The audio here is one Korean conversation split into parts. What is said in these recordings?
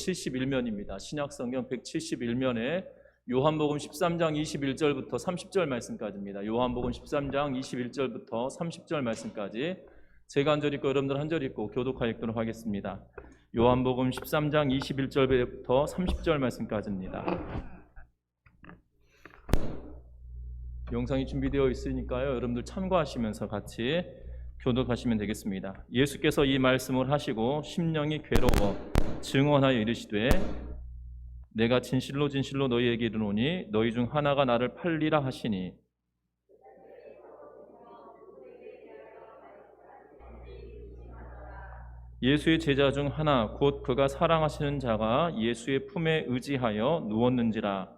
171면입니다. 신약성경 171면에 요한복음 13장 21절부터 30절 말씀까지입니다. 요한복음 13장 21절부터 30절 말씀까지 제가 한 절 읽고 여러분들 한 절 읽고 교독하여 읽도록 하겠습니다. 요한복음 13장 21절부터 30절 말씀까지입니다. 영상이 준비되어 있으니까요. 여러분들 참고하시면서 같이 교독하시면 되겠습니다. 예수께서 이 말씀을 하시고 심령이 괴로워 증언하여 이르시되 내가 진실로 진실로 너희에게 이르노니 너희 중 하나가 나를 팔리라 하시니 예수의 제자 중 하나 곧 그가 사랑하시는 자가 예수의 품에 의지하여 누웠는지라.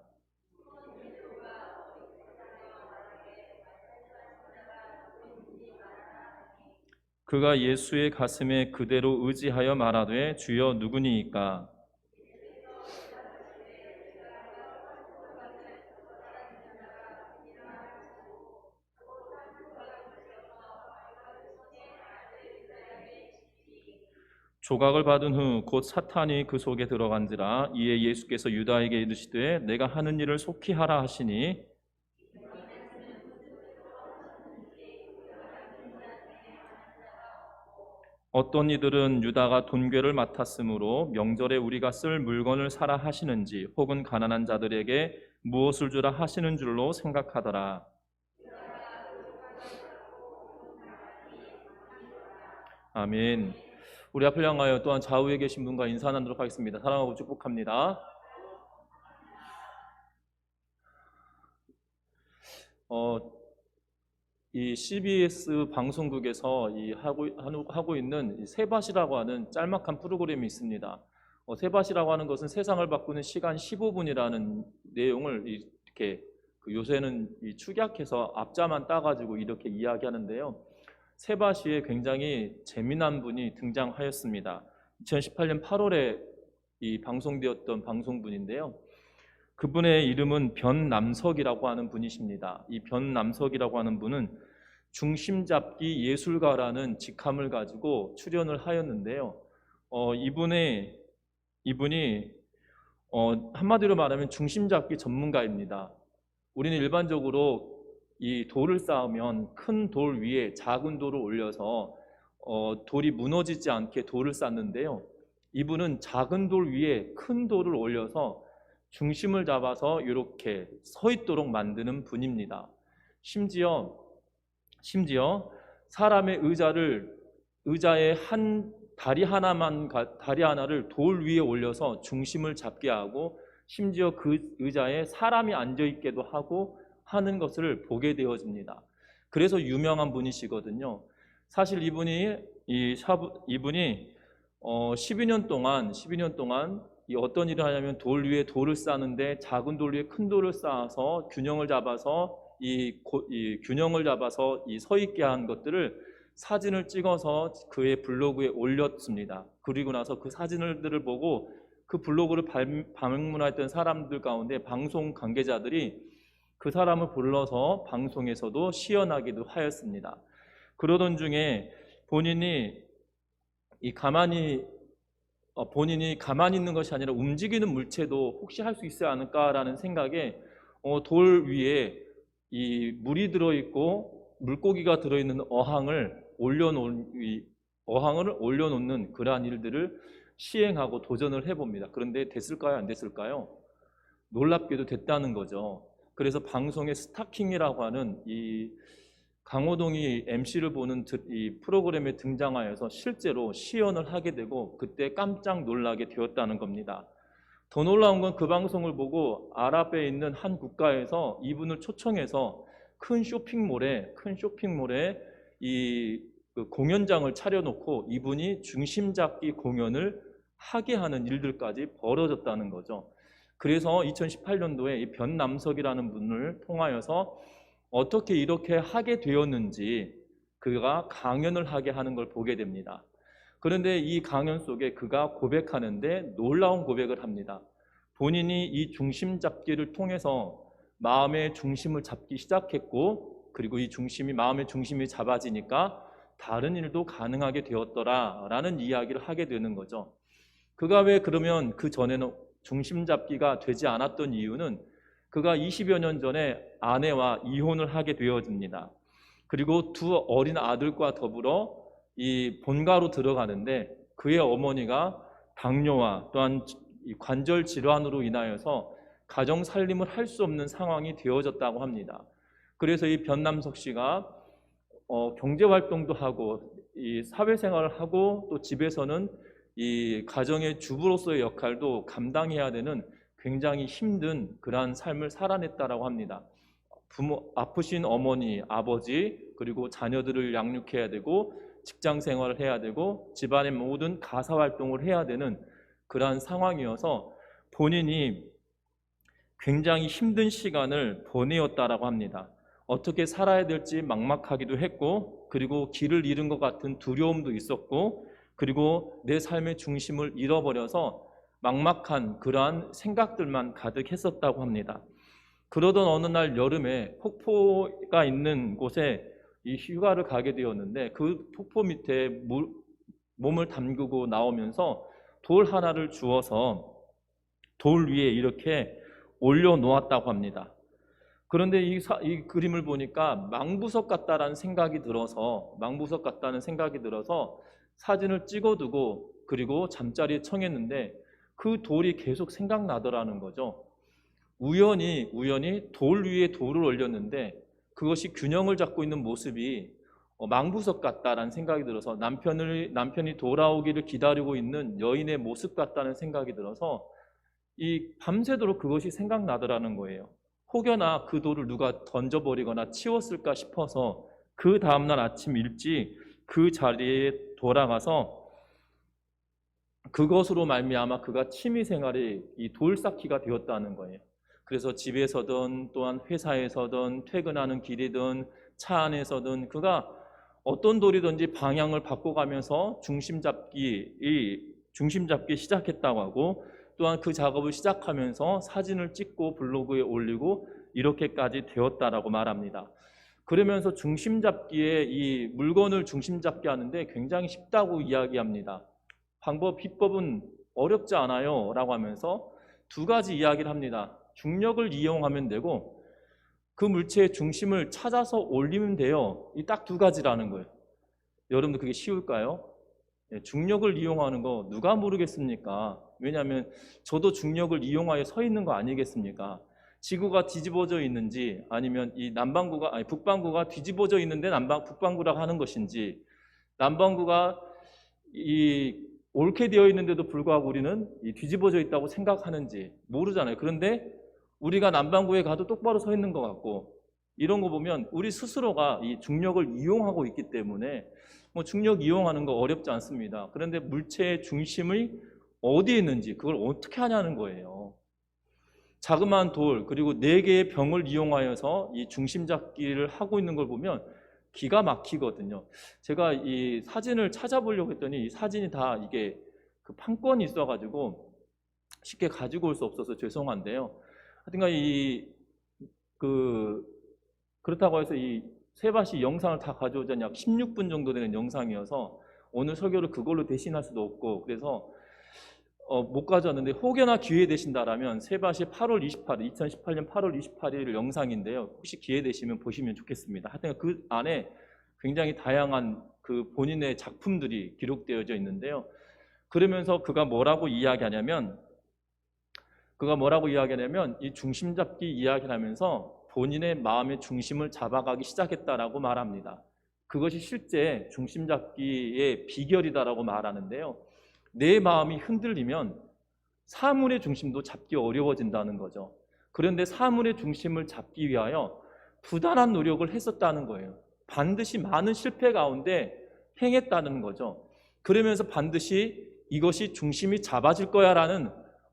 그가 예수의 가슴에 그대로 의지하여 말하되 주여 누구니이까? 조각을 받은 후 곧 사탄이 그 속에 들어간지라. 이에 예수께서 유다에게 이르시되 내가 하는 일을 속히 하라 하시니 어떤 이들은 유다가 돈괴를 맡았으므로 명절에 우리가 쓸 물건을 사라 하시는지 혹은 가난한 자들에게 무엇을 주라 하시는 줄로 생각하더라. 아멘. 우리 앞을 향하여 또한 좌우에 계신 분과 인사 나누도록 하겠습니다. 사랑하고 축복합니다. 이 CBS 방송국에서 하고 있는 세밭이라고 하는 짤막한 프로그램이 있습니다. 세밭이라고 하는 것은 세상을 바꾸는 시간 15분이라는 내용을 이렇게 요새는 축약해서 앞자만 따가지고 이렇게 이야기하는데요. 세바시에 굉장히 재미난 분이 등장하였습니다. 2018년 8월에 방송되었던 방송분인데요. 그분의 이름은 변남석이라고 하는 분이십니다. 이 변남석이라고 하는 분은 중심잡기 예술가라는 직함을 가지고 출연을 하였는데요. 이분이 한마디로 말하면 중심잡기 전문가입니다. 우리는 일반적으로 이 돌을 쌓으면 큰 돌 위에 작은 돌을 올려서 돌이 무너지지 않게 돌을 쌓는데요. 이분은 작은 돌 위에 큰 돌을 올려서 중심을 잡아서 이렇게 서 있도록 만드는 분입니다. 심지어 사람의 의자의 다리 하나를 돌 위에 올려서 중심을 잡게 하고 심지어 그 의자에 사람이 앉아 있게도 하는 것을 보게 되어집니다. 그래서 유명한 분이시거든요. 사실 이분이 12년 동안 어떤 일을 하냐면 돌 위에 돌을 쌓는데 작은 돌 위에 큰 돌을 쌓아서 균형을 잡아서 서 있게 한 것들을 사진을 찍어서 그의 블로그에 올렸습니다. 그리고 나서 그 사진들을 보고 그 블로그를 방문했던 사람들 가운데 방송 관계자들이 그 사람을 불러서 방송에서도 시연하기도 하였습니다. 그러던 중에 본인이 가만히 있는 것이 아니라 움직이는 물체도 혹시 할 수 있지 않을까라는 생각에 돌 위에 이 물이 들어있고 물고기가 들어있는 어항을 올려놓는 그러한 일들을 시행하고 도전을 해봅니다. 그런데 됐을까요? 안 됐을까요? 놀랍게도 됐다는 거죠. 그래서 방송의 스타킹이라고 하는 이 강호동이 MC를 보는 이 프로그램에 등장하여서 실제로 시연을 하게 되고 그때 깜짝 놀라게 되었다는 겁니다. 더 놀라운 건 그 방송을 보고 아랍에 있는 한 국가에서 이분을 초청해서 큰 쇼핑몰에 그 공연장을 차려놓고 이분이 중심 잡기 공연을 하게 하는 일들까지 벌어졌다는 거죠. 그래서 2018년도에 이 변남석이라는 분을 통하여서 어떻게 이렇게 하게 되었는지 그가 강연을 하게 하는 걸 보게 됩니다. 그런데 이 강연 속에 그가 고백하는데 놀라운 고백을 합니다. 본인이 이 중심 잡기를 통해서 마음의 중심을 잡기 시작했고 그리고 마음의 중심이 잡아지니까 다른 일도 가능하게 되었더라라는 이야기를 하게 되는 거죠. 그가 왜 그러면 그 전에는 중심 잡기가 되지 않았던 이유는 그가 20여 년 전에 아내와 이혼을 하게 되어집니다. 그리고 두 어린 아들과 더불어 이 본가로 들어가는데 그의 어머니가 당뇨와 또한 이 관절 질환으로 인하여서 가정 살림을 할 수 없는 상황이 되어졌다고 합니다. 그래서 이 변남석 씨가 경제 활동도 하고 이 사회생활을 하고 또 집에서는 이 가정의 주부로서의 역할도 감당해야 되는 굉장히 힘든 그러한 삶을 살아냈다라고 합니다. 아프신 어머니, 아버지, 그리고 자녀들을 양육해야 되고 직장 생활을 해야 되고 집안의 모든 가사 활동을 해야 되는 그러한 상황이어서 본인이 굉장히 힘든 시간을 보내었다라고 합니다. 어떻게 살아야 될지 막막하기도 했고, 그리고 길을 잃은 것 같은 두려움도 있었고, 그리고 내 삶의 중심을 잃어버려서 막막한 그러한 생각들만 가득했었다고 합니다. 그러던 어느 날 여름에 폭포가 있는 곳에 이 휴가를 가게 되었는데 그 폭포 밑에 몸을 담그고 나오면서 돌 하나를 주워서 돌 위에 이렇게 올려놓았다고 합니다. 그런데 이 그림을 보니까 망부석 같다는 생각이 들어서 사진을 찍어두고 그리고 잠자리에 청했는데 그 돌이 계속 생각나더라는 거죠. 우연히 돌 위에 돌을 올렸는데 그것이 균형을 잡고 있는 모습이 망부석 같다라는 생각이 들어서 남편이 돌아오기를 기다리고 있는 여인의 모습 같다는 생각이 들어서 이 밤새도록 그것이 생각나더라는 거예요. 혹여나 그 돌을 누가 던져버리거나 치웠을까 싶어서 그 다음날 아침 일찍 그 자리에 돌아가서 그것으로 말미암아 그가 취미생활이 이 돌 쌓기가 되었다는 거예요. 그래서 집에서든 또한 회사에서든 퇴근하는 길이든 차 안에서든 그가 어떤 돌이든지 방향을 바꿔가면서 중심 잡기 시작했다고 하고, 또한 그 작업을 시작하면서 사진을 찍고 블로그에 올리고 이렇게까지 되었다라고 말합니다. 그러면서 중심 잡기에 이 물건을 중심 잡게 하는데 굉장히 쉽다고 이야기합니다. 비법은 어렵지 않아요 라고 하면서 두 가지 이야기를 합니다. 중력을 이용하면 되고 그 물체의 중심을 찾아서 올리면 돼요. 이 딱 두 가지라는 거예요. 여러분들 그게 쉬울까요? 중력을 이용하는 거 누가 모르겠습니까? 왜냐하면 저도 중력을 이용하여 서 있는 거 아니겠습니까? 지구가 뒤집어져 있는지 아니면 북반구가 뒤집어져 있는데 북반구라고 하는 것인지, 남반구가 옳게 되어 있는데도 불구하고 우리는 뒤집어져 있다고 생각하는지 모르잖아요. 그런데 우리가 남반구에 가도 똑바로 서 있는 것 같고, 이런 거 보면 우리 스스로가 이 중력을 이용하고 있기 때문에 중력 이용하는 거 어렵지 않습니다. 그런데 물체의 중심이 어디에 있는지 그걸 어떻게 하냐는 거예요. 자그마한 돌 그리고 4개의 병을 이용하여서 이 중심 잡기를 하고 있는 걸 보면 기가 막히거든요. 제가 이 사진을 찾아보려고 했더니 이 사진이 다 이게 그 판권이 있어가지고 쉽게 가지고 올 수 없어서 죄송한데요. 하여튼간 그렇다고 해서 이 세바시 영상을 다 가져오자니 약 16분 정도 되는 영상이어서 오늘 설교를 그걸로 대신할 수도 없고 그래서 못 가져왔는데, 혹여나 기회 되신다라면 세바시 2018년 8월 28일 영상인데요. 혹시 기회 되시면 보시면 좋겠습니다. 하여튼 그 안에 굉장히 다양한 그 본인의 작품들이 기록되어져 있는데요. 그러면서 그가 뭐라고 이야기하냐면 이 중심 잡기 이야기를 하면서 본인의 마음의 중심을 잡아가기 시작했다라고 말합니다. 그것이 실제 중심 잡기의 비결이다라고 말하는데요. 내 마음이 흔들리면 사물의 중심도 잡기 어려워진다는 거죠. 그런데 사물의 중심을 잡기 위하여 부단한 노력을 했었다는 거예요. 반드시 많은 실패 가운데 행했다는 거죠. 그러면서 반드시 이것이 중심이 잡아질 거야 라는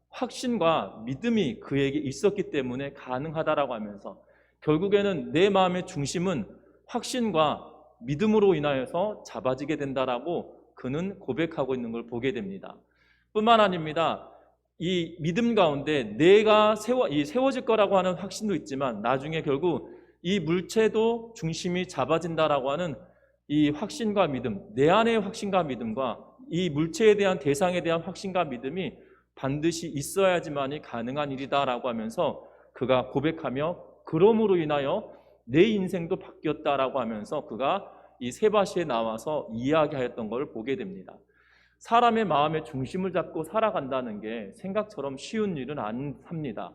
확신과 믿음이 그에게 있었기 때문에 가능하다라고 하면서 결국에는 내 마음의 중심은 확신과 믿음으로 인하여서 잡아지게 된다라고 그는 고백하고 있는 걸 보게 됩니다. 뿐만 아닙니다. 이 믿음 가운데 내가 세워질 거라고 하는 확신도 있지만 나중에 결국 이 물체도 중심이 잡아진다라고 하는 이 확신과 믿음, 내 안의 확신과 믿음과 이 물체에 대한 대상에 대한 확신과 믿음이 반드시 있어야지만이 가능한 일이다라고 하면서 그가 고백하며 그러므로 인하여 내 인생도 바뀌었다라고 하면서 그가 이 세바시에 나와서 이야기하였던 걸 보게 됩니다. 사람의 마음의 중심을 잡고 살아간다는 게 생각처럼 쉬운 일은 아닙니다.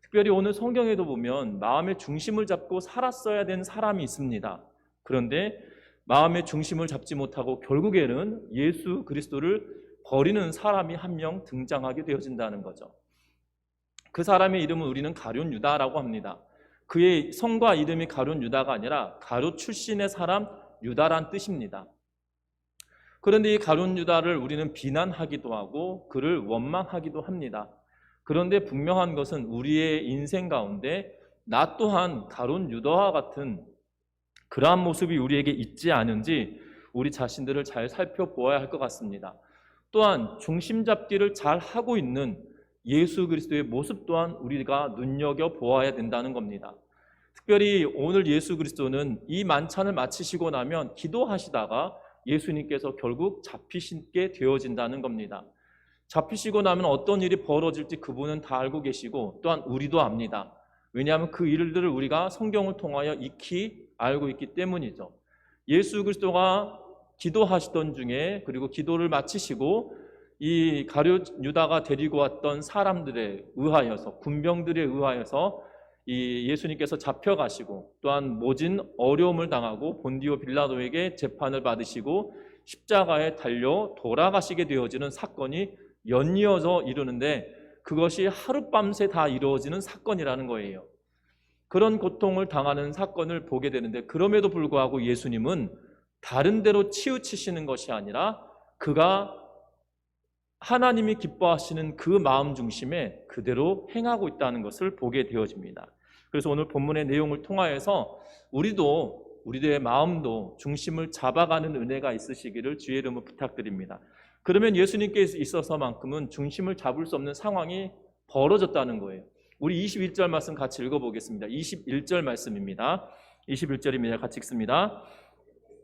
특별히 오늘 성경에도 보면 마음의 중심을 잡고 살았어야 된 사람이 있습니다. 그런데 마음의 중심을 잡지 못하고 결국에는 예수 그리스도를 버리는 사람이 한 명 등장하게 되어진다는 거죠. 그 사람의 이름은 우리는 가룟 유다라고 합니다. 그의 성과 이름이 가룟 유다가 아니라 가룟 출신의 사람 유다란 뜻입니다. 그런데 이 가룟 유다를 우리는 비난하기도 하고 그를 원망하기도 합니다. 그런데 분명한 것은 우리의 인생 가운데 나 또한 가룟 유다와 같은 그러한 모습이 우리에게 있지 않은지 우리 자신들을 잘 살펴보아야 할 것 같습니다. 또한 중심 잡기를 잘 하고 있는 예수 그리스도의 모습 또한 우리가 눈여겨보아야 된다는 겁니다. 특별히 오늘 예수 그리스도는 이 만찬을 마치시고 나면 기도하시다가 예수님께서 결국 잡히시게 되어진다는 겁니다. 잡히시고 나면 어떤 일이 벌어질지 그분은 다 알고 계시고 또한 우리도 압니다. 왜냐하면 그 일들을 우리가 성경을 통하여 익히 알고 있기 때문이죠. 예수 그리스도가 기도하시던 중에 그리고 기도를 마치시고 이 가룟 유다가 데리고 왔던 사람들에 의하여서 군병들에 의하여서 이 예수님께서 잡혀가시고 또한 모진 어려움을 당하고 본디오 빌라도에게 재판을 받으시고 십자가에 달려 돌아가시게 되어지는 사건이 연이어져 이르는데 그것이 하룻밤새 다 이루어지는 사건이라는 거예요. 그런 고통을 당하는 사건을 보게 되는데 그럼에도 불구하고 예수님은 다른 데로 치우치시는 것이 아니라 그가 하나님이 기뻐하시는 그 마음 중심에 그대로 행하고 있다는 것을 보게 되어집니다. 그래서 오늘 본문의 내용을 통하여서 우리들의 마음도 중심을 잡아가는 은혜가 있으시기를 주의 이름으로 부탁드립니다. 그러면 예수님께 있어서만큼은 중심을 잡을 수 없는 상황이 벌어졌다는 거예요. 우리 21절 말씀 같이 읽어보겠습니다. 21절 말씀입니다. 21절입니다. 같이 읽습니다.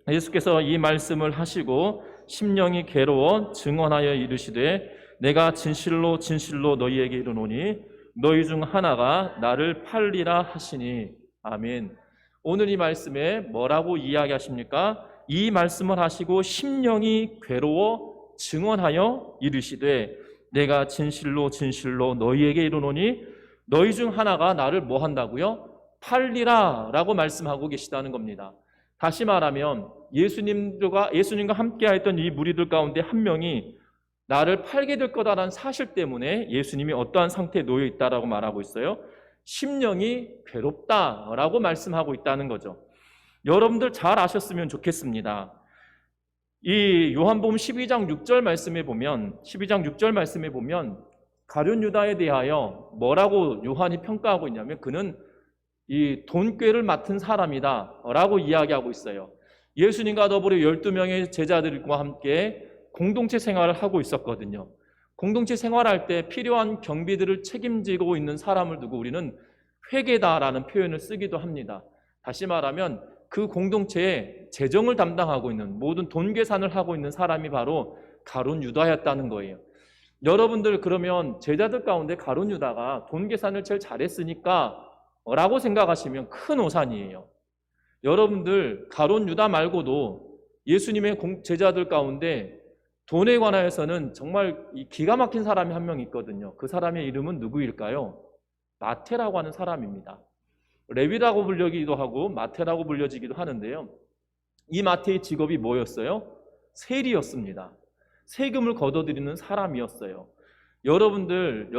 예수께서 이 말씀을 하시고 심령이 괴로워 증언하여 이르시되 내가 진실로 진실로 너희에게 이르노니 너희 중 하나가 나를 팔리라 하시니. 아멘. 오늘 이 말씀에 뭐라고 이야기하십니까? 이 말씀을 하시고 심령이 괴로워 증언하여 이르시되 내가 진실로 진실로 너희에게 이르노니 너희 중 하나가 나를 뭐 한다고요? 팔리라 라고 말씀하고 계시다는 겁니다. 다시 말하면 예수님과 함께 했던 이 무리들 가운데 한 명이 나를 팔게 될 거다라는 사실 때문에 예수님이 어떠한 상태에 놓여 있다라고 말하고 있어요? 심령이 괴롭다라고 말씀하고 있다는 거죠. 여러분들 잘 아셨으면 좋겠습니다. 이 요한복음 12장 6절 말씀에 보면 가룟 유다에 대하여 뭐라고 요한이 평가하고 있냐면 그는 이 돈꾀를 맡은 사람이다 라고 이야기하고 있어요. 예수님과 더불어 12명의 제자들과 함께 공동체 생활을 하고 있었거든요. 공동체 생활할 때 필요한 경비들을 책임지고 있는 사람을 두고 우리는 회계다라는 표현을 쓰기도 합니다. 다시 말하면 그 공동체에 재정을 담당하고 있는 모든 돈 계산을 하고 있는 사람이 바로 가룟 유다였다는 거예요. 여러분들 그러면 제자들 가운데 가룟 유다가 돈 계산을 제일 잘했으니까 라고 생각하시면 큰 오산이에요. 여러분들 가룟 유다 말고도 예수님의 제자들 가운데 돈에 관하여서는 정말 기가 막힌 사람이 한 명 있거든요. 그 사람의 이름은 누구일까요? 마태라고 하는 사람입니다. 레위라고 불리기도 하고 마태라고 불려지기도 하는데요. 이 마태의 직업이 뭐였어요? 세리였습니다. 세금을 걷어들이는 사람이었어요. 여러분들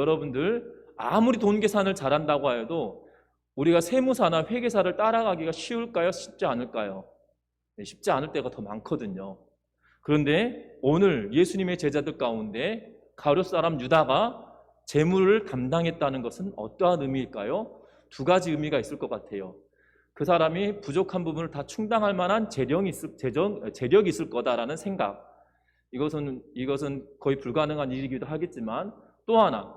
아무리 돈 계산을 잘한다고 해도 우리가 세무사나 회계사를 따라가기가 쉬울까요? 쉽지 않을까요? 네, 쉽지 않을 때가 더 많거든요. 그런데 오늘 예수님의 제자들 가운데 가룟 사람 유다가 재물을 담당했다는 것은 어떠한 의미일까요? 두 가지 의미가 있을 것 같아요. 그 사람이 부족한 부분을 다 충당할 만한 재력이 있을 거다라는 생각. 이것은 거의 불가능한 일이기도 하겠지만 또 하나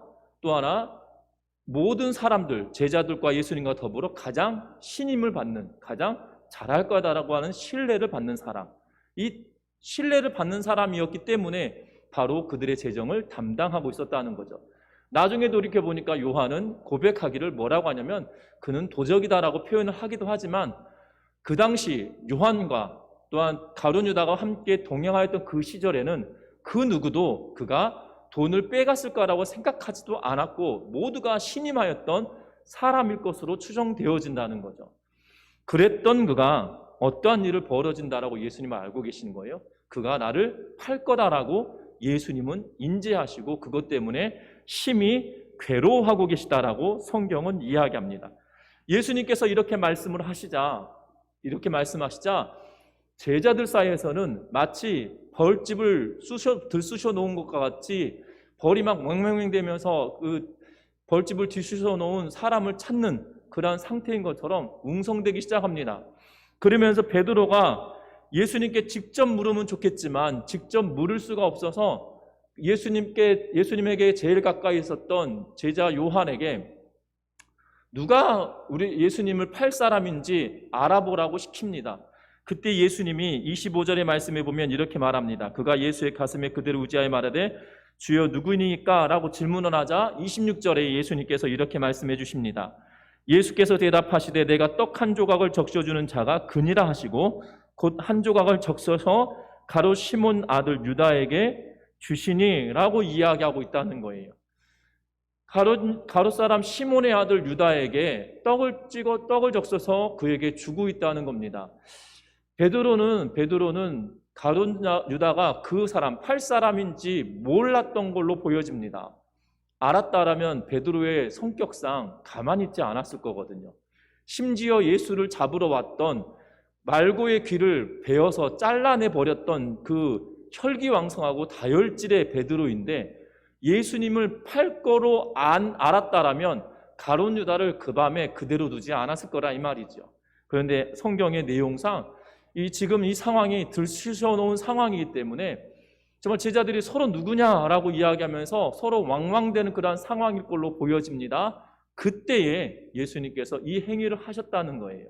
모든 사람들, 제자들과 예수님과 더불어 가장 신임을 받는, 가장 잘할 거다라고 하는 신뢰를 받는 사람. 이 신뢰를 받는 사람이었기 때문에 바로 그들의 재정을 담당하고 있었다는 거죠. 나중에 돌이켜보니까 요한은 고백하기를 뭐라고 하냐면 그는 도적이다라고 표현을 하기도 하지만 그 당시 요한과 또한 가룟 유다가 함께 동행하였던 그 시절에는 그 누구도 그가 돈을 빼갔을 거라고 생각하지도 않았고 모두가 신임하였던 사람일 것으로 추정되어진다는 거죠. 그랬던 그가 어떠한 일을 벌어진다라고 예수님은 알고 계시는 거예요. 그가 나를 팔 거다라고 예수님은 인지하시고 그것 때문에 심히 괴로워하고 계시다라고 성경은 이야기합니다. 예수님께서 이렇게 말씀하시자 제자들 사이에서는 마치 벌집을 들쑤셔 놓은 것과 같이 벌이 막 맹맹맹되면서 그 벌집을 뒤쑤셔 놓은 사람을 찾는 그러한 상태인 것처럼 웅성대기 시작합니다. 그러면서 베드로가 예수님께 직접 물으면 좋겠지만 직접 물을 수가 없어서 예수님에게 제일 가까이 있었던 제자 요한에게 누가 우리 예수님을 팔 사람인지 알아보라고 시킵니다. 그때 예수님이 25절의 말씀에 보면 이렇게 말합니다. 그가 예수의 가슴에 그대로 의지하여 말하되 주여 누구니까? 라고 질문을 하자 26절에 예수님께서 이렇게 말씀해 주십니다. 예수께서 대답하시되 내가 떡 한 조각을 적셔주는 자가 그니라 하시고 곧 한 조각을 적셔서 가롯 시몬 아들 유다에게 주시니 라고 이야기하고 있다는 거예요. 가롯 사람 시몬의 아들 유다에게 떡을 적셔서 그에게 주고 있다는 겁니다. 베드로는 가롯 유다가 그 사람 팔 사람인지 몰랐던 걸로 보여집니다. 알았다라면 베드로의 성격상 가만히 있지 않았을 거거든요. 심지어 예수를 잡으러 왔던 말고의 귀를 베어서 잘라내 버렸던 그 혈기왕성하고 다혈질의 베드로인데 예수님을 팔 거로 알았다라면 가롯 유다를 그 밤에 그대로 두지 않았을 거라 이 말이죠. 그런데 성경의 내용상 지금 이 상황이 들쑤셔 놓은 상황이기 때문에 정말 제자들이 서로 누구냐라고 이야기하면서 서로 왕왕대는 그러한 상황일 걸로 보여집니다. 그때에 예수님께서 이 행위를 하셨다는 거예요.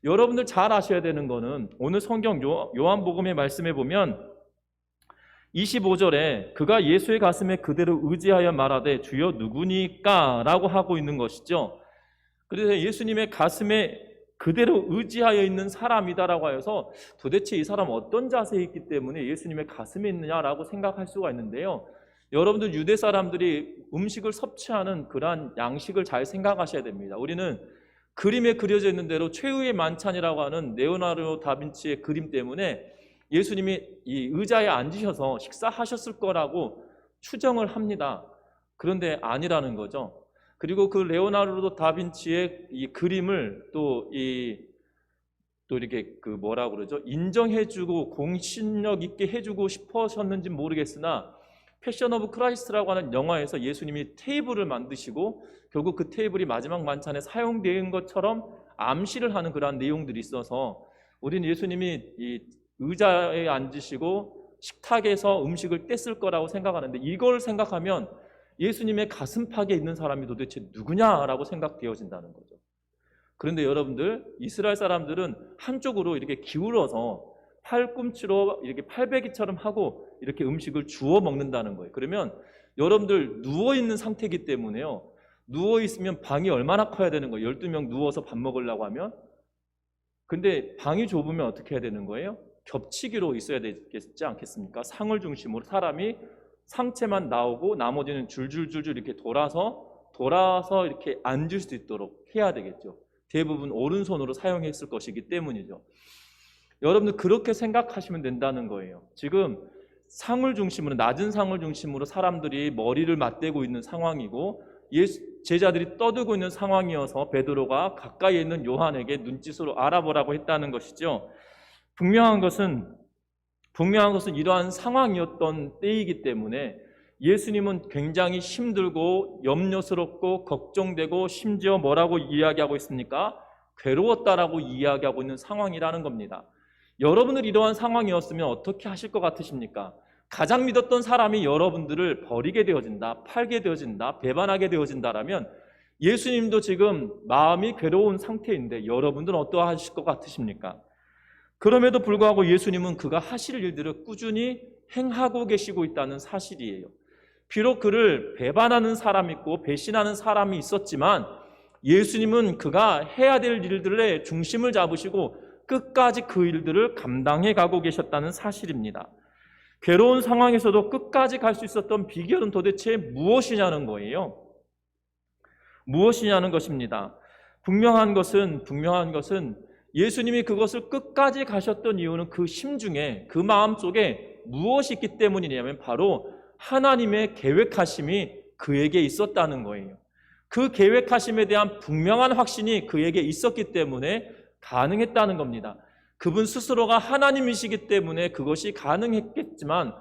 여러분들 잘 아셔야 되는 거는 오늘 성경 요한복음의 말씀에 보면 25절에 그가 예수의 가슴에 그대로 의지하여 말하되 주여 누구니까? 라고 하고 있는 것이죠. 그래서 예수님의 가슴에 그대로 의지하여 있는 사람이다라고 하여서 도대체 이 사람 어떤 자세에 있기 때문에 예수님의 가슴에 있느냐라고 생각할 수가 있는데요. 여러분들 유대 사람들이 음식을 섭취하는 그러한 양식을 잘 생각하셔야 됩니다. 우리는 그림에 그려져 있는 대로 최후의 만찬이라고 하는 레오나르도 다빈치의 그림 때문에 예수님이 이 의자에 앉으셔서 식사하셨을 거라고 추정을 합니다. 그런데 아니라는 거죠. 그리고 그 레오나르도 다빈치의 이 그림을 또 이렇게 뭐라고 그러죠? 인정해주고 공신력 있게 해주고 싶으셨는지 모르겠으나 패션 오브 크라이스트라고 하는 영화에서 예수님이 테이블을 만드시고 결국 그 테이블이 마지막 만찬에 사용된 것처럼 암시를 하는 그러한 내용들이 있어서 우리는 예수님이 이 의자에 앉으시고 식탁에서 음식을 뗐을 거라고 생각하는데 이걸 생각하면 예수님의 가슴팍에 있는 사람이 도대체 누구냐라고 생각되어진다는 거죠. 그런데 여러분들 이스라엘 사람들은 한쪽으로 이렇게 기울어서 팔꿈치로 이렇게 팔베기처럼 하고 이렇게 음식을 주워 먹는다는 거예요. 그러면 여러분들 누워있는 상태이기 때문에요. 누워있으면 방이 얼마나 커야 되는 거예요? 12명 누워서 밥 먹으려고 하면. 근데 방이 좁으면 어떻게 해야 되는 거예요? 겹치기로 있어야 되겠지 않겠습니까? 상을 중심으로 사람이 상체만 나오고 나머지는 줄줄줄줄 이렇게 돌아서 이렇게 앉을 수 있도록 해야 되겠죠. 대부분 오른손으로 사용했을 것이기 때문이죠. 여러분들 그렇게 생각하시면 된다는 거예요. 지금 상을 중심으로 낮은 상을 중심으로 사람들이 머리를 맞대고 있는 상황이고 제자들이 떠들고 있는 상황이어서 베드로가 가까이 있는 요한에게 눈짓으로 알아보라고 했다는 것이죠. 분명한 것은 이러한 상황이었던 때이기 때문에 예수님은 굉장히 힘들고 염려스럽고 걱정되고 심지어 뭐라고 이야기하고 있습니까? 괴로웠다라고 이야기하고 있는 상황이라는 겁니다. 여러분들 이러한 상황이었으면 어떻게 하실 것 같으십니까? 가장 믿었던 사람이 여러분들을 버리게 되어진다, 팔게 되어진다, 배반하게 되어진다라면 예수님도 지금 마음이 괴로운 상태인데 여러분들은 어떠하실 것 같으십니까? 그럼에도 불구하고 예수님은 그가 하실 일들을 꾸준히 행하고 계시고 있다는 사실이에요. 비록 그를 배반하는 사람이 있고 배신하는 사람이 있었지만 예수님은 그가 해야 될 일들의 중심을 잡으시고 끝까지 그 일들을 감당해 가고 계셨다는 사실입니다. 괴로운 상황에서도 끝까지 갈 수 있었던 비결은 도대체 무엇이냐는 거예요. 무엇이냐는 것입니다. 분명한 것은 예수님이 그것을 끝까지 가셨던 이유는 그 심중에, 그 마음속에 무엇이 있기 때문이냐면 바로 하나님의 계획하심이 그에게 있었다는 거예요. 그 계획하심에 대한 분명한 확신이 그에게 있었기 때문에 가능했다는 겁니다. 그분 스스로가 하나님이시기 때문에 그것이 가능했겠지만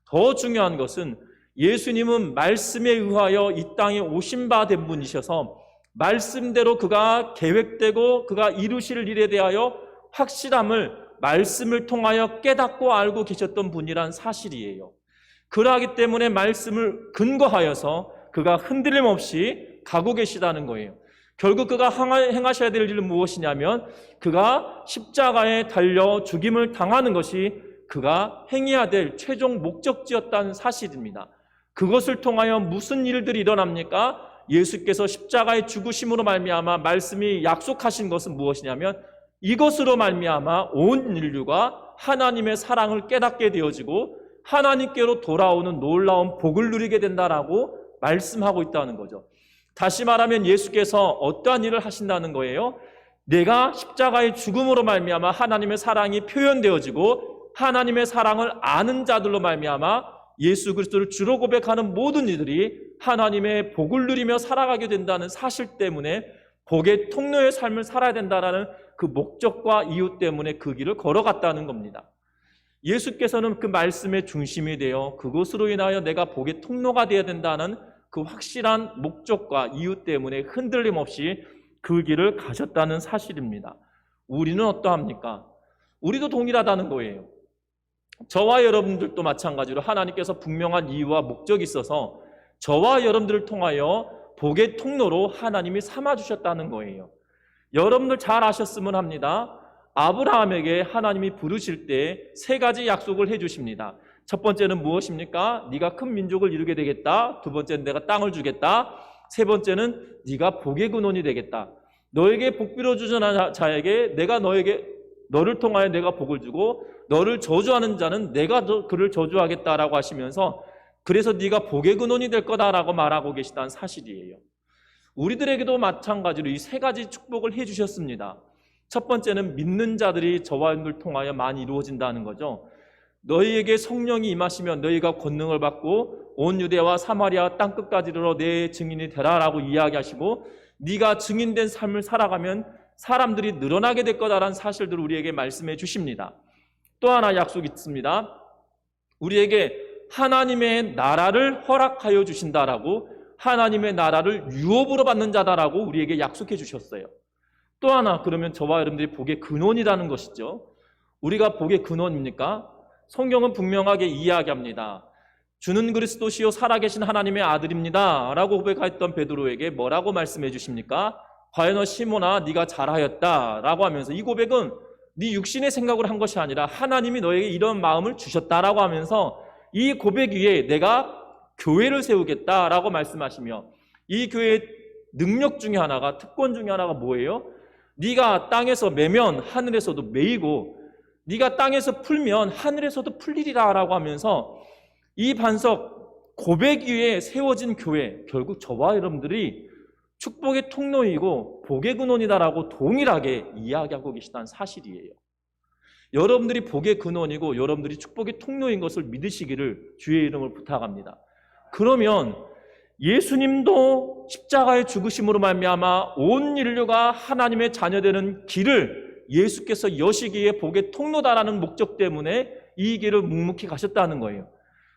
더 중요한 것은 예수님은 말씀에 의하여 이 땅에 오신 바 된 분이셔서 말씀대로 그가 계획되고 그가 이루실 일에 대하여 확실함을 말씀을 통하여 깨닫고 알고 계셨던 분이란 사실이에요. 그러하기 때문에 말씀을 근거하여서 그가 흔들림 없이 가고 계시다는 거예요. 결국 그가 행하셔야 될 일은 무엇이냐면 그가 십자가에 달려 죽임을 당하는 것이 그가 행해야 될 최종 목적지였다는 사실입니다. 그것을 통하여 무슨 일들이 일어납니까? 예수께서 십자가의 죽으심으로 말미암아 말씀이 약속하신 것은 무엇이냐면 이것으로 말미암아 온 인류가 하나님의 사랑을 깨닫게 되어지고 하나님께로 돌아오는 놀라운 복을 누리게 된다라고 말씀하고 있다는 거죠. 다시 말하면 예수께서 어떠한 일을 하신다는 거예요? 내가 십자가의 죽음으로 말미암아 하나님의 사랑이 표현되어지고 하나님의 사랑을 아는 자들로 말미암아 예수 그리스도를 주로 고백하는 모든 이들이 하나님의 복을 누리며 살아가게 된다는 사실 때문에 복의 통로의 삶을 살아야 된다는 그 목적과 이유 때문에 그 길을 걸어갔다는 겁니다. 예수께서는 그 말씀의 중심이 되어 그것으로 인하여 내가 복의 통로가 되어야 된다는 그 확실한 목적과 이유 때문에 흔들림 없이 그 길을 가셨다는 사실입니다. 우리는 어떠합니까? 우리도 동일하다는 거예요. 저와 여러분들도 마찬가지로 하나님께서 분명한 이유와 목적이 있어서 저와 여러분들을 통하여 복의 통로로 하나님이 삼아주셨다는 거예요. 여러분들 잘 아셨으면 합니다. 아브라함에게 하나님이 부르실 때 세 가지 약속을 해주십니다. 첫 번째는 무엇입니까? 네가 큰 민족을 이루게 되겠다. 두 번째는 내가 땅을 주겠다. 세 번째는 네가 복의 근원이 되겠다. 너에게 복 빌어주는 자에게 내가 너를 통하여 내가 복을 주고 너를 저주하는 자는 내가 그를 저주하겠다라고 하시면서 그래서 네가 복의 근원이 될 거다라고 말하고 계시다는 사실이에요. 우리들에게도 마찬가지로 이 세 가지 축복을 해주셨습니다. 첫 번째는 믿는 자들이 저와 여러분을 통하여 많이 이루어진다는 거죠. 너희에게 성령이 임하시면 너희가 권능을 받고 온 유대와 사마리아 땅끝까지 이르러 내 증인이 되라라고 이야기하시고 네가 증인된 삶을 살아가면 사람들이 늘어나게 될 거다라는 사실들을 우리에게 말씀해 주십니다. 또 하나 약속이 있습니다. 우리에게 하나님의 나라를 허락하여 주신다라고 하나님의 나라를 유업으로 받는 자다라고 우리에게 약속해 주셨어요. 또 하나 그러면 저와 여러분들이 복의 근원이라는 것이죠. 우리가 복의 근원입니까? 성경은 분명하게 이야기합니다. 주는 그리스도시요 살아계신 하나님의 아들입니다 라고 고백했던 베드로에게 뭐라고 말씀해 주십니까? 과연 너 시몬아 네가 잘하였다 라고 하면서 이 고백은 네 육신의 생각으로 한 것이 아니라 하나님이 너에게 이런 마음을 주셨다라고 하면서 이 고백 위에 내가 교회를 세우겠다라고 말씀하시며 이 교회의 능력 중에 하나가 특권 중에 하나가 뭐예요? 네가 땅에서 매면 하늘에서도 매이고 네가 땅에서 풀면 하늘에서도 풀리리라 라고 하면서 이 반석 고백 위에 세워진 교회 결국 저와 여러분들이 축복의 통로이고 복의 근원이다라고 동일하게 이야기하고 계시다는 사실이에요. 여러분들이 복의 근원이고 여러분들이 축복의 통로인 것을 믿으시기를 주의 이름을 부탁합니다. 그러면 예수님도 십자가의 죽으심으로 말미암아 온 인류가 하나님의 자녀되는 길을 예수께서 여시기에 복의 통로다라는 목적 때문에 이 길을 묵묵히 가셨다는 거예요.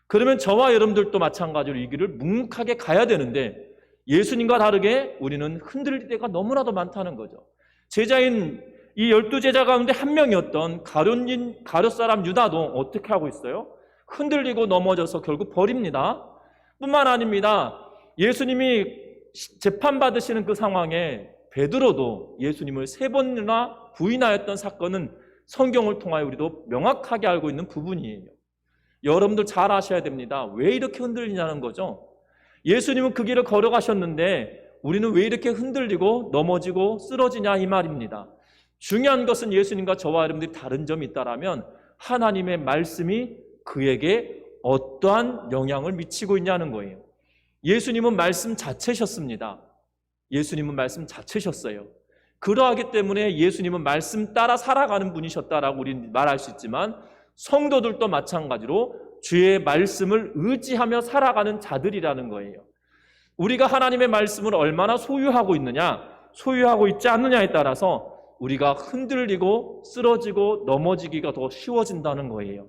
그러면 저와 여러분들도 마찬가지로 이 길을 묵묵하게 가야 되는데 예수님과 다르게 우리는 흔들릴 때가 너무나도 많다는 거죠. 제자인 이 12제자 가운데 한 명이었던 가룟 사람 유다도 어떻게 하고 있어요? 흔들리고 넘어져서 결국 버립니다. 뿐만 아닙니다. 예수님이 재판받으시는 그 상황에 베드로도 예수님을 3번이나 부인하였던 사건은 성경을 통하여 우리도 명확하게 알고 있는 부분이에요. 여러분들 잘 아셔야 됩니다. 왜 이렇게 흔들리냐는 거죠. 예수님은 그 길을 걸어가셨는데 우리는 왜 이렇게 흔들리고 넘어지고 쓰러지냐 이 말입니다. 중요한 것은 예수님과 저와 여러분들이 다른 점이 있다면 하나님의 말씀이 그에게 어떠한 영향을 미치고 있냐는 거예요. 예수님은 말씀 자체셨습니다. 예수님은 말씀 자체셨어요. 그러하기 때문에 예수님은 말씀 따라 살아가는 분이셨다라고 우리는 말할 수 있지만 성도들도 마찬가지로 주의 말씀을 의지하며 살아가는 자들이라는 거예요. 우리가 하나님의 말씀을 얼마나 소유하고 있느냐, 소유하고 있지 않느냐에 따라서 우리가 흔들리고 쓰러지고 넘어지기가 더 쉬워진다는 거예요.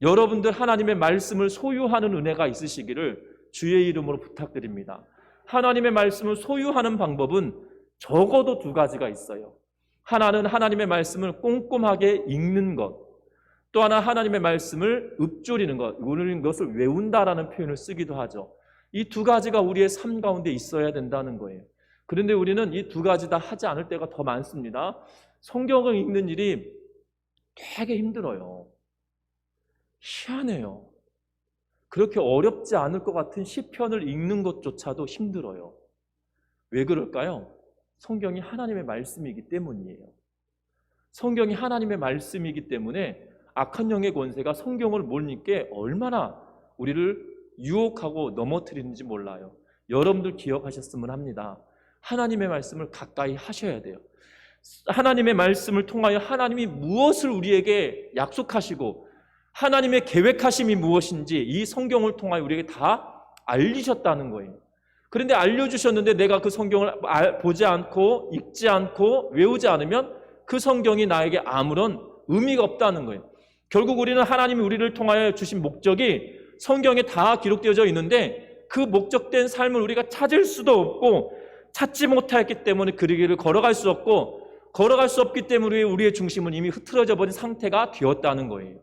여러분들 하나님의 말씀을 소유하는 은혜가 있으시기를 주의 이름으로 부탁드립니다. 하나님의 말씀을 소유하는 방법은 적어도 두 가지가 있어요. 하나는 하나님의 말씀을 꼼꼼하게 읽는 것, 또 하나 하나님의 말씀을 읊조리는 것, 이것을 외운다라는 표현을 쓰기도 하죠. 이 두 가지가 우리의 삶 가운데 있어야 된다는 거예요. 그런데 우리는 이 두 가지 다 하지 않을 때가 더 많습니다. 성경을 읽는 일이 되게 힘들어요. 희한해요. 그렇게 어렵지 않을 것 같은 시편을 읽는 것조차도 힘들어요. 왜 그럴까요? 성경이 하나님의 말씀이기 때문이에요. 성경이 하나님의 말씀이기 때문에 악한 영의 권세가 성경을 못 읽게 얼마나 우리를 유혹하고 넘어뜨리는지 몰라요. 여러분들 기억하셨으면 합니다. 하나님의 말씀을 가까이 하셔야 돼요. 하나님의 말씀을 통하여 하나님이 무엇을 우리에게 약속하시고 하나님의 계획하심이 무엇인지 이 성경을 통하여 우리에게 다 알리셨다는 거예요. 그런데 알려주셨는데 내가 그 성경을 보지 않고 읽지 않고 외우지 않으면 그 성경이 나에게 아무런 의미가 없다는 거예요. 결국 우리는 하나님이 우리를 통하여 주신 목적이 성경에 다 기록되어져 있는데 그 목적된 삶을 우리가 찾을 수도 없고 찾지 못했기 때문에 그 길을 걸어갈 수 없고 걸어갈 수 없기 때문에 우리의 중심은 이미 흐트러져 버린 상태가 되었다는 거예요.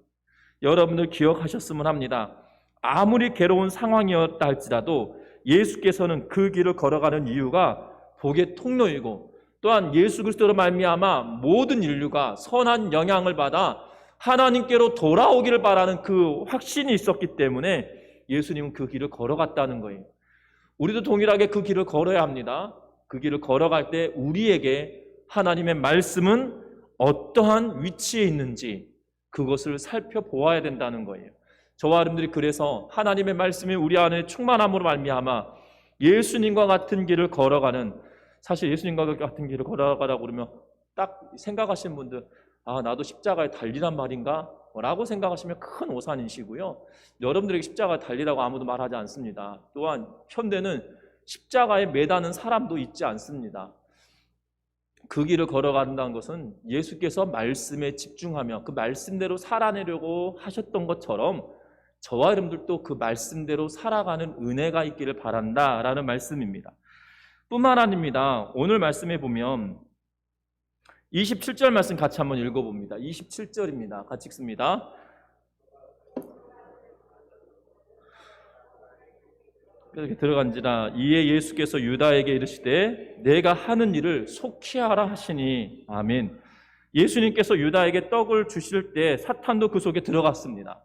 여러분들 기억하셨으면 합니다. 아무리 괴로운 상황이었다 할지라도 예수께서는 그 길을 걸어가는 이유가 복의 통로이고 또한 예수 그리스도로 말미암아 모든 인류가 선한 영향을 받아 하나님께로 돌아오기를 바라는 그 확신이 있었기 때문에 예수님은 그 길을 걸어갔다는 거예요. 우리도 동일하게 그 길을 걸어야 합니다. 그 길을 걸어갈 때 우리에게 하나님의 말씀은 어떠한 위치에 있는지 그것을 살펴보아야 된다는 거예요. 저와 여러분들이 그래서 하나님의 말씀이 우리 안에 충만함으로 말미암아 예수님과 같은 길을 걸어가는, 사실 예수님과 같은 길을 걸어가라고 그러면 딱 생각하시는 분들 나도 십자가에 달리란 말인가? 라고 생각하시면 큰 오산이시고요. 여러분들에게 십자가에 달리라고 아무도 말하지 않습니다. 또한 현대는 십자가에 매다는 사람도 있지 않습니다. 그 길을 걸어간다는 것은 예수께서 말씀에 집중하며 그 말씀대로 살아내려고 하셨던 것처럼 저와 여러분들도 그 말씀대로 살아가는 은혜가 있기를 바란다라는 말씀입니다. 뿐만 아닙니다. 오늘 말씀에 보면 27절 말씀 같이 한번 읽어봅니다. 27절입니다. 같이 읽습니다. 이렇게 들어간지라 이에 예수께서 유다에게 이르시되 내가 하는 일을 속히 하라 하시니. 아멘. 예수님께서 유다에게 떡을 주실 때 사탄도 그 속에 들어갔습니다.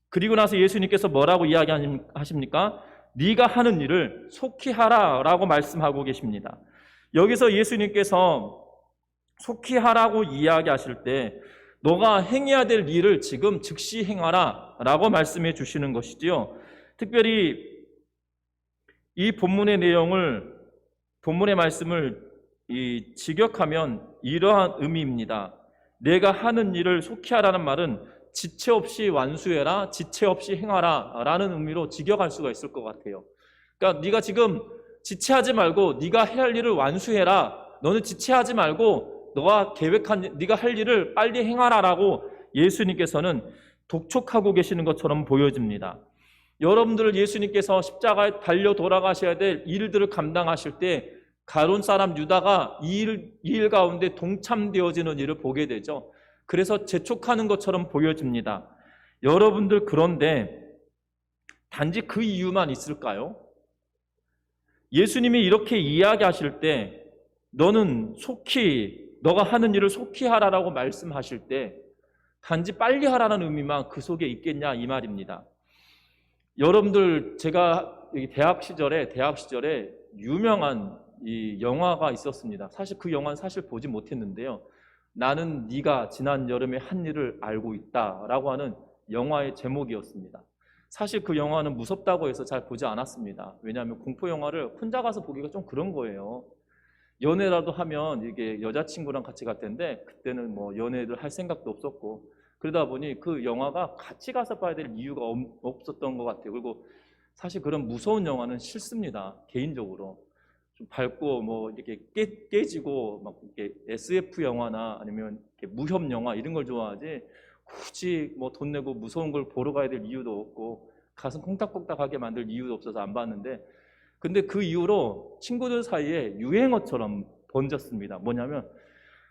그리고 나서 예수님께서 뭐라고 이야기하십니까? 네가 하는 일을 속히 하라 라고 말씀하고 계십니다. 여기서 예수님께서 속히 하라고 이야기하실 때 너가 행해야 될 일을 지금 즉시 행하라 라고 말씀해 주시는 것이지요. 특별히 이 본문의 내용을, 본문의 말씀을 직역하면 이러한 의미입니다. 내가 하는 일을 속히 하라는 말은 지체 없이 완수해라, 지체 없이 행하라 라는 의미로 직역할 수가 있을 것 같아요. 그러니까 네가 지금 지체하지 말고 네가 해야 할 일을 완수해라, 너는 지체하지 말고 너가 계획한 네가 할 일을 빨리 행하라라고 예수님께서는 독촉하고 계시는 것처럼 보여집니다. 여러분들 예수님께서 십자가에 달려 돌아가셔야 될 일들을 감당하실 때 가룟 사람 유다가 이 일 가운데 동참되어지는 일을 보게 되죠. 그래서 재촉하는 것처럼 보여집니다. 여러분들 그런데 단지 그 이유만 있을까요? 예수님이 이렇게 이야기하실 때 너는 속히 너가 하는 일을 속히 하라라고 말씀하실 때 단지 빨리 하라는 의미만 그 속에 있겠냐 이 말입니다. 여러분들 제가 대학 시절에 유명한 이 영화가 있었습니다. 사실 그 영화는 보지 못했는데요. 나는 네가 지난 여름에 한 일을 알고 있다라고 하는 영화의 제목이었습니다. 사실 그 영화는 무섭다고 해서 잘 보지 않았습니다. 왜냐하면 공포 영화를 혼자 가서 보기가 좀 그런 거예요. 연애라도 하면 이게 여자친구랑 같이 갈 텐데 그때는 뭐 연애를 할 생각도 없었고 그러다 보니 그 영화가 같이 가서 봐야 될 이유가 없었던 것 같아요. 그리고 사실 그런 무서운 영화는 싫습니다. 개인적으로 좀 밝고 뭐 이렇게 깨지고 막 이렇게 SF 영화나 아니면 이렇게 무협 영화 이런 걸 좋아하지 굳이 뭐 돈 내고 무서운 걸 보러 가야 될 이유도 없고 가슴 콩닥콩닥하게 만들 이유도 없어서 안 봤는데 근데 그 이후로 친구들 사이에 유행어처럼 번졌습니다. 뭐냐면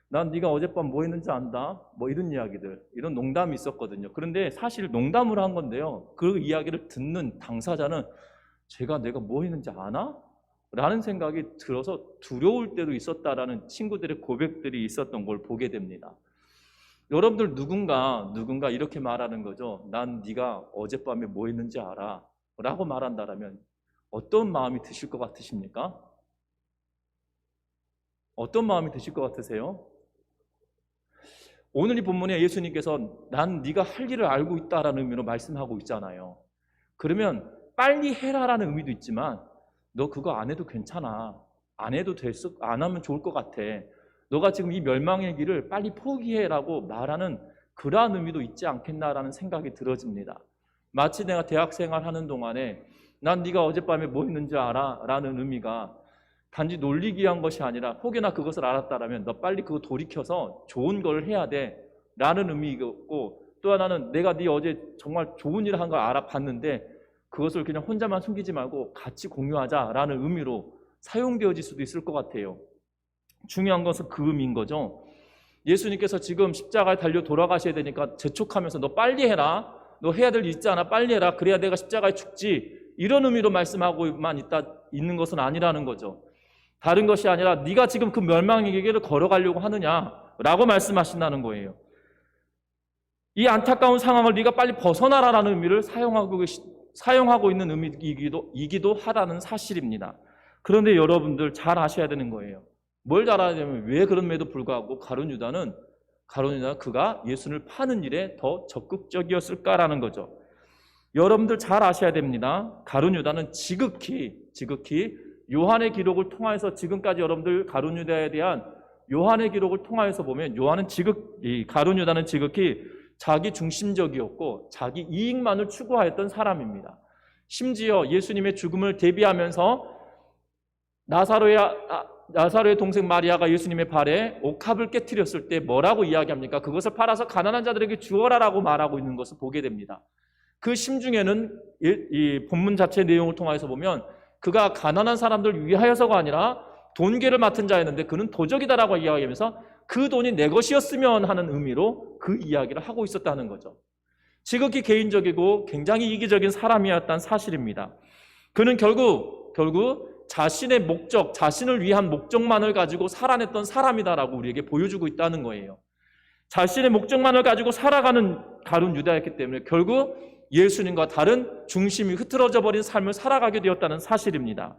난 네가 어젯밤 뭐 했는지 안다 뭐 이런 이야기들 이런 농담이 있었거든요. 그런데 사실 농담으로 한 건데요. 그 이야기를 듣는 당사자는 내가 뭐 했는지 아나? 라는 생각이 들어서 두려울 때도 있었다라는 친구들의 고백들이 있었던 걸 보게 됩니다. 여러분들 누군가 이렇게 말하는 거죠. 난 네가 어젯밤에 뭐 했는지 알아 라고 말한다라면 어떤 마음이 드실 것 같으십니까? 어떤 마음이 드실 것 같으세요? 오늘 이 본문에 예수님께서 난 네가 할 일을 알고 있다라는 의미로 말씀하고 있잖아요. 그러면 빨리 해라라는 의미도 있지만 너 그거 안 해도 괜찮아. 안 하면 좋을 것 같아. 너가 지금 이 멸망의 길을 빨리 포기해라고 말하는 그러한 의미도 있지 않겠나라는 생각이 들어집니다. 마치 내가 대학생활 하는 동안에 난 네가 어젯밤에 뭐 했는지 알아? 라는 의미가 단지 놀리기 위한 것이 아니라 혹여나 그것을 알았다라면 너 빨리 그거 돌이켜서 좋은 걸 해야 돼 라는 의미였고 또 하나는 내가 네 어제 정말 좋은 일을 한 걸 알아봤는데 그것을 그냥 혼자만 숨기지 말고 같이 공유하자라는 의미로 사용되어질 수도 있을 것 같아요. 중요한 것은 그 의미인 거죠. 예수님께서 지금 십자가에 달려 돌아가셔야 되니까 재촉하면서 너 빨리 해라. 너 해야 될 일 있지 않아? 빨리 해라. 그래야 내가 십자가에 죽지. 이런 의미로 말씀하고만 있는 것은 아니라는 거죠. 다른 것이 아니라 네가 지금 그 멸망의 길을 걸어가려고 하느냐라고 말씀하신다는 거예요. 이 안타까운 상황을 네가 빨리 벗어나라라는 의미를 사용하고 있는 의미이기도 하다는 사실입니다. 그런데 여러분들 잘 아셔야 되는 거예요. 뭘 잘 아냐면 왜 그럼에도 불구하고 가룟 유다는 그가 예수를 파는 일에 더 적극적이었을까라는 거죠. 여러분들 잘 아셔야 됩니다. 가룟 유다는 지극히 요한의 기록을 통해서 지금까지 여러분들 가룟 유다에 대한 요한의 기록을 통해서 보면 가룟 유다는 지극히 자기 중심적이었고 자기 이익만을 추구하였던 사람입니다. 심지어 예수님의 죽음을 대비하면서 나사로의 동생 마리아가 예수님의 발에 옥합을 깨뜨렸을 때 뭐라고 이야기합니까? 그것을 팔아서 가난한 자들에게 주어라라고 말하고 있는 것을 보게 됩니다. 그 심중에는 이 본문 자체의 내용을 통해서 보면 그가 가난한 사람들을 위하여서가 아니라 돈계를 맡은 자였는데 그는 도적이다라고 이야기하면서 그 돈이 내 것이었으면 하는 의미로 그 이야기를 하고 있었다는 거죠. 지극히 개인적이고 굉장히 이기적인 사람이었다는 사실입니다. 그는 결국 자신의 목적, 자신을 위한 목적만을 가지고 살아냈던 사람이다라고 우리에게 보여주고 있다는 거예요. 자신의 목적만을 가지고 살아가는 가룟 유다였기 때문에 결국 예수님과 다른 중심이 흐트러져 버린 삶을 살아가게 되었다는 사실입니다.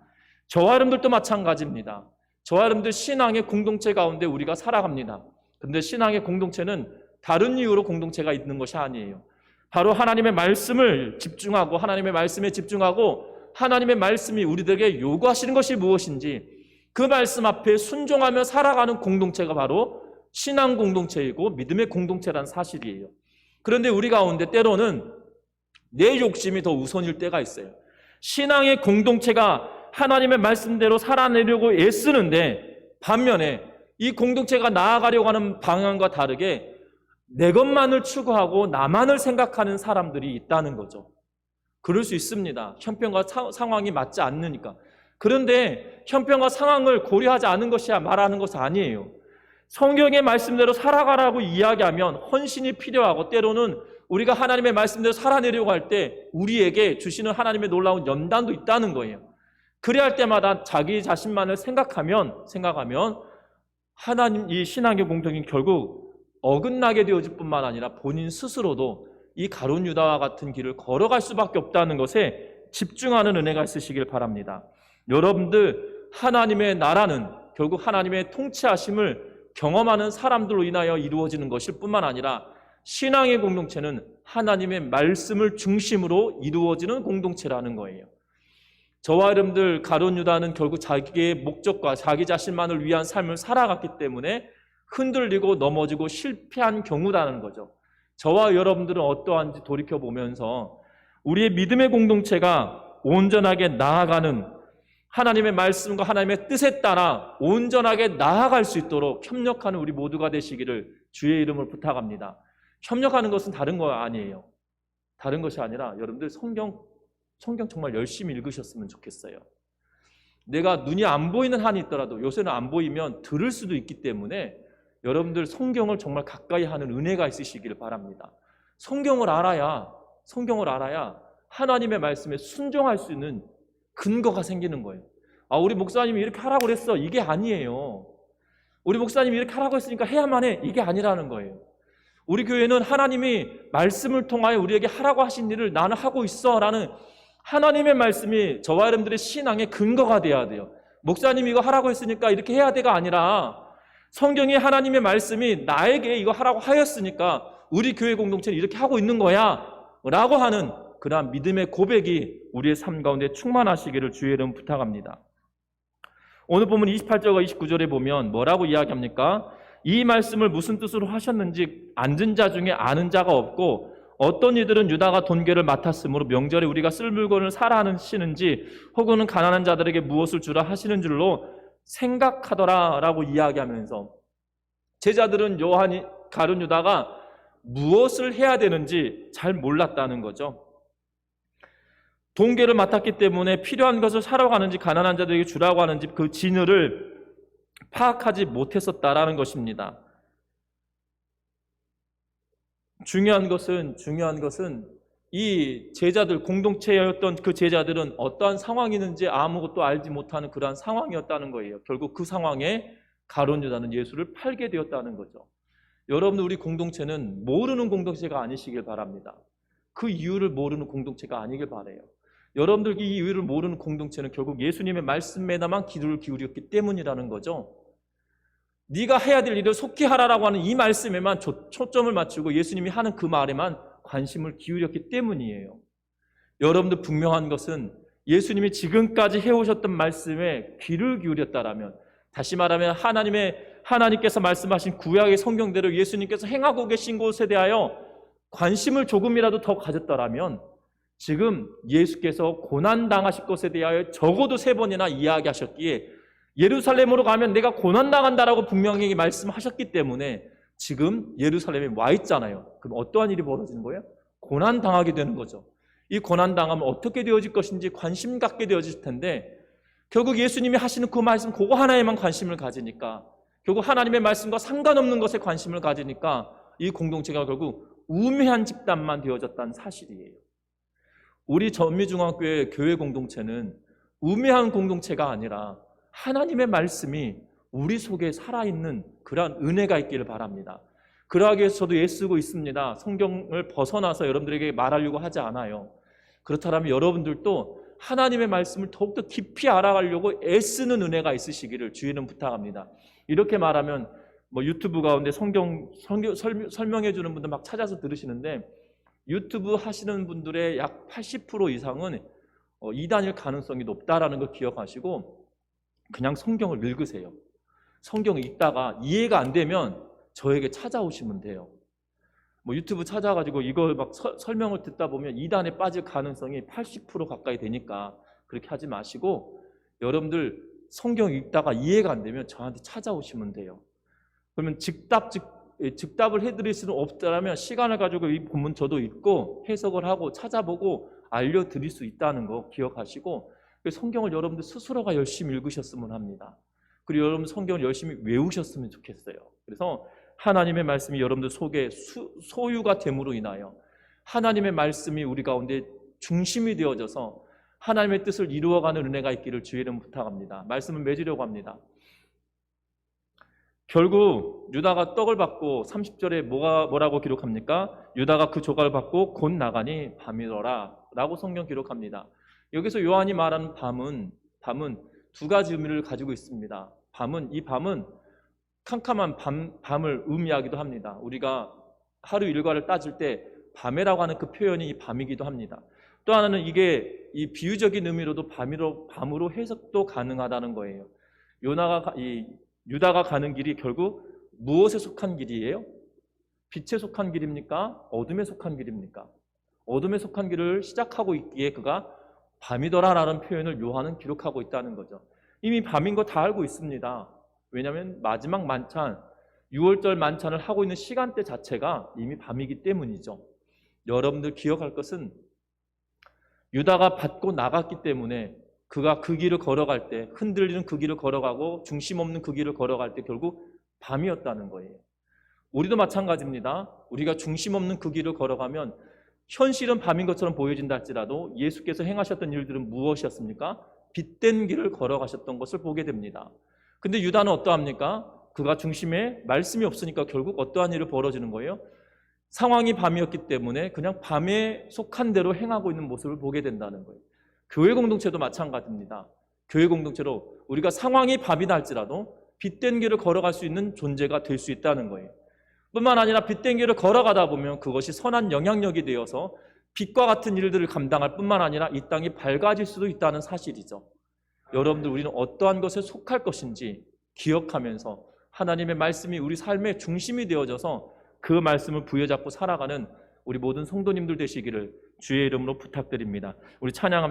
저와 여러분들도 마찬가지입니다. 저와 여러분들 신앙의 공동체 가운데 우리가 살아갑니다. 그런데 신앙의 공동체는 다른 이유로 공동체가 있는 것이 아니에요. 바로 하나님의 말씀을 집중하고 하나님의 말씀에 집중하고 하나님의 말씀이 우리들에게 요구하시는 것이 무엇인지 그 말씀 앞에 순종하며 살아가는 공동체가 바로 신앙 공동체이고 믿음의 공동체라는 사실이에요. 그런데 우리 가운데 때로는 내 욕심이 더 우선일 때가 있어요. 신앙의 공동체가 하나님의 말씀대로 살아내려고 애쓰는데 반면에 이 공동체가 나아가려고 하는 방향과 다르게 내 것만을 추구하고 나만을 생각하는 사람들이 있다는 거죠. 그럴 수 있습니다. 형편과 상황이 맞지 않으니까. 그런데 형편과 상황을 고려하지 않은 것이야 말하는 것은 아니에요. 성경의 말씀대로 살아가라고 이야기하면 헌신이 필요하고 때로는 우리가 하나님의 말씀대로 살아내려고 할 때 우리에게 주시는 하나님의 놀라운 연단도 있다는 거예요. 그래야 할 때마다 자기 자신만을 생각하면 하나님 이 신앙의 공동체는 결국 어긋나게 되어질 뿐만 아니라 본인 스스로도 이 가룟 유다와 같은 길을 걸어갈 수밖에 없다는 것에 집중하는 은혜가 있으시길 바랍니다. 여러분들 하나님의 나라는 결국 하나님의 통치하심을 경험하는 사람들로 인하여 이루어지는 것일 뿐만 아니라 신앙의 공동체는 하나님의 말씀을 중심으로 이루어지는 공동체라는 거예요. 저와 여러분들 가룟 유다는 결국 자기의 목적과 자기 자신만을 위한 삶을 살아갔기 때문에 흔들리고 넘어지고 실패한 경우라는 거죠. 저와 여러분들은 어떠한지 돌이켜보면서 우리의 믿음의 공동체가 온전하게 나아가는 하나님의 말씀과 하나님의 뜻에 따라 온전하게 나아갈 수 있도록 협력하는 우리 모두가 되시기를 주의 이름으로 부탁합니다. 협력하는 것은 다른 거 아니에요. 다른 것이 아니라 여러분들 성경 정말 열심히 읽으셨으면 좋겠어요. 내가 눈이 안 보이는 한이 있더라도 요새는 안 보이면 들을 수도 있기 때문에 여러분들 성경을 정말 가까이 하는 은혜가 있으시기를 바랍니다. 성경을 알아야 하나님의 말씀에 순종할 수 있는 근거가 생기는 거예요. 우리 목사님이 이렇게 하라고 그랬어. 이게 아니에요. 우리 목사님이 이렇게 하라고 했으니까 해야만 해. 이게 아니라는 거예요. 우리 교회는 하나님이 말씀을 통하여 우리에게 하라고 하신 일을 나는 하고 있어 라는 하나님의 말씀이 저와 여러분들의 신앙의 근거가 돼야 돼요. 목사님이 이거 하라고 했으니까 이렇게 해야 돼가 아니라 성경의 하나님의 말씀이 나에게 이거 하라고 하였으니까 우리 교회 공동체는 이렇게 하고 있는 거야 라고 하는 그러한 믿음의 고백이 우리의 삶 가운데 충만하시기를 주의 이름 부탁합니다. 오늘 본문 28절과 29절에 보면 뭐라고 이야기합니까? 이 말씀을 무슨 뜻으로 하셨는지 앉은 자 중에 아는 자가 없고 어떤 이들은 유다가 돈계를 맡았으므로 명절에 우리가 쓸 물건을 사라 하시는지 혹은 가난한 자들에게 무엇을 주라 하시는 줄로 생각하더라 라고 이야기하면서 제자들은 가룟 유다가 무엇을 해야 되는지 잘 몰랐다는 거죠. 돈계를 맡았기 때문에 필요한 것을 사러 가는지 가난한 자들에게 주라고 하는지 그 진위를 파악하지 못했었다라는 것입니다. 중요한 것은 이 제자들, 공동체였던 그 제자들은 어떠한 상황이 있는지 아무것도 알지 못하는 그러한 상황이었다는 거예요. 결국 그 상황에 가룟 유다는 예수를 팔게 되었다는 거죠. 여러분들 우리 공동체는 모르는 공동체가 아니시길 바랍니다. 그 이유를 모르는 공동체가 아니길 바라요. 여러분들 이 이유를 모르는 공동체는 결국 예수님의 말씀에다만 기도를 기울였기 때문이라는 거죠. 네가 해야 될 일을 속히 하라라고 하는 이 말씀에만 초점을 맞추고 예수님이 하는 그 말에만 관심을 기울였기 때문이에요. 여러분들 분명한 것은 예수님이 지금까지 해오셨던 말씀에 귀를 기울였다라면, 다시 말하면 하나님께서 말씀하신 구약의 성경대로 예수님께서 행하고 계신 곳에 대하여 관심을 조금이라도 더 가졌더라면 지금 예수께서 고난당하실 것에 대하여 적어도 3번이나 이야기하셨기에 예루살렘으로 가면 내가 고난당한다라고 분명히 말씀하셨기 때문에 지금 예루살렘에 와 있잖아요. 그럼 어떠한 일이 벌어지는 거예요? 고난당하게 되는 거죠. 이 고난당하면 어떻게 되어질 것인지 관심 갖게 되어질 텐데 결국 예수님이 하시는 그 말씀 그거 하나에만 관심을 가지니까, 결국 하나님의 말씀과 상관없는 것에 관심을 가지니까 이 공동체가 결국 우매한 집단만 되어졌다는 사실이에요. 우리 전미중앙교회 교회 공동체는 우매한 공동체가 아니라 하나님의 말씀이 우리 속에 살아있는 그러한 은혜가 있기를 바랍니다. 그러하기 위해서 저도 애쓰고 있습니다. 성경을 벗어나서 여러분들에게 말하려고 하지 않아요. 그렇다면 여러분들도 하나님의 말씀을 더욱더 깊이 알아가려고 애쓰는 은혜가 있으시기를 주의는 부탁합니다. 이렇게 말하면 유튜브 가운데 성경 설명해 주는 분들 막 찾아서 들으시는데 유튜브 하시는 분들의 약 80% 이상은 이단일 가능성이 높다라는 걸 기억하시고 그냥 성경을 읽으세요. 성경을 읽다가 이해가 안 되면 저에게 찾아오시면 돼요. 유튜브 찾아가지고 이걸 막 설명을 듣다 보면 이단에 빠질 가능성이 80% 가까이 되니까 그렇게 하지 마시고 여러분들 성경 읽다가 이해가 안 되면 저한테 찾아오시면 돼요. 그러면 즉답을 해드릴 수는 없다면 시간을 가지고 이 본문 저도 읽고 해석을 하고 찾아보고 알려드릴 수 있다는 거 기억하시고 성경을 여러분들 스스로가 열심히 읽으셨으면 합니다. 그리고 여러분 성경을 열심히 외우셨으면 좋겠어요. 그래서 하나님의 말씀이 여러분들 속에 소유가 됨으로 인하여 하나님의 말씀이 우리 가운데 중심이 되어져서 하나님의 뜻을 이루어가는 은혜가 있기를 주의 이름 부탁합니다. 말씀을 맺으려고 합니다. 결국 유다가 떡을 받고 30절에 뭐라고 기록합니까? 유다가 그 조각을 받고 곧 나가니 밤이더라 라고 성경 기록합니다. 여기서 요한이 말하는 밤은 두 가지 의미를 가지고 있습니다. 이 밤은 캄캄한 밤을 의미하기도 합니다. 우리가 하루 일과를 따질 때 밤에라고 하는 그 표현이 이 밤이기도 합니다. 또 하나는 이게 이 비유적인 의미로도 밤으로 해석도 가능하다는 거예요. 유다가 가는 길이 결국 무엇에 속한 길이에요? 빛에 속한 길입니까? 어둠에 속한 길입니까? 어둠에 속한 길을 시작하고 있기에 그가 밤이더라라는 표현을 요한은 기록하고 있다는 거죠. 이미 밤인 거 다 알고 있습니다. 왜냐하면 마지막 만찬, 6월절 만찬을 하고 있는 시간대 자체가 이미 밤이기 때문이죠. 여러분들 기억할 것은 유다가 받고 나갔기 때문에 그가 그 길을 걸어갈 때, 흔들리는 그 길을 걸어가고 중심 없는 그 길을 걸어갈 때 결국 밤이었다는 거예요. 우리도 마찬가지입니다. 우리가 중심 없는 그 길을 걸어가면 현실은 밤인 것처럼 보여진다 할지라도 예수께서 행하셨던 일들은 무엇이었습니까? 빛된 길을 걸어가셨던 것을 보게 됩니다. 근데 유다는 어떠합니까? 그가 중심에 말씀이 없으니까 결국 어떠한 일이 벌어지는 거예요? 상황이 밤이었기 때문에 그냥 밤에 속한 대로 행하고 있는 모습을 보게 된다는 거예요. 교회 공동체도 마찬가지입니다. 교회 공동체로 우리가 상황이 밤이다 할지라도 빛된 길을 걸어갈 수 있는 존재가 될 수 있다는 거예요. 뿐만 아니라 빛된 길을 걸어가다 보면 그것이 선한 영향력이 되어서 빛과 같은 일들을 감당할 뿐만 아니라 이 땅이 밝아질 수도 있다는 사실이죠. 여러분들, 우리는 어떠한 것에 속할 것인지 기억하면서 하나님의 말씀이 우리 삶의 중심이 되어져서 그 말씀을 부여잡고 살아가는 우리 모든 성도님들 되시기를 주의 이름으로 부탁드립니다. 우리 찬양합니다.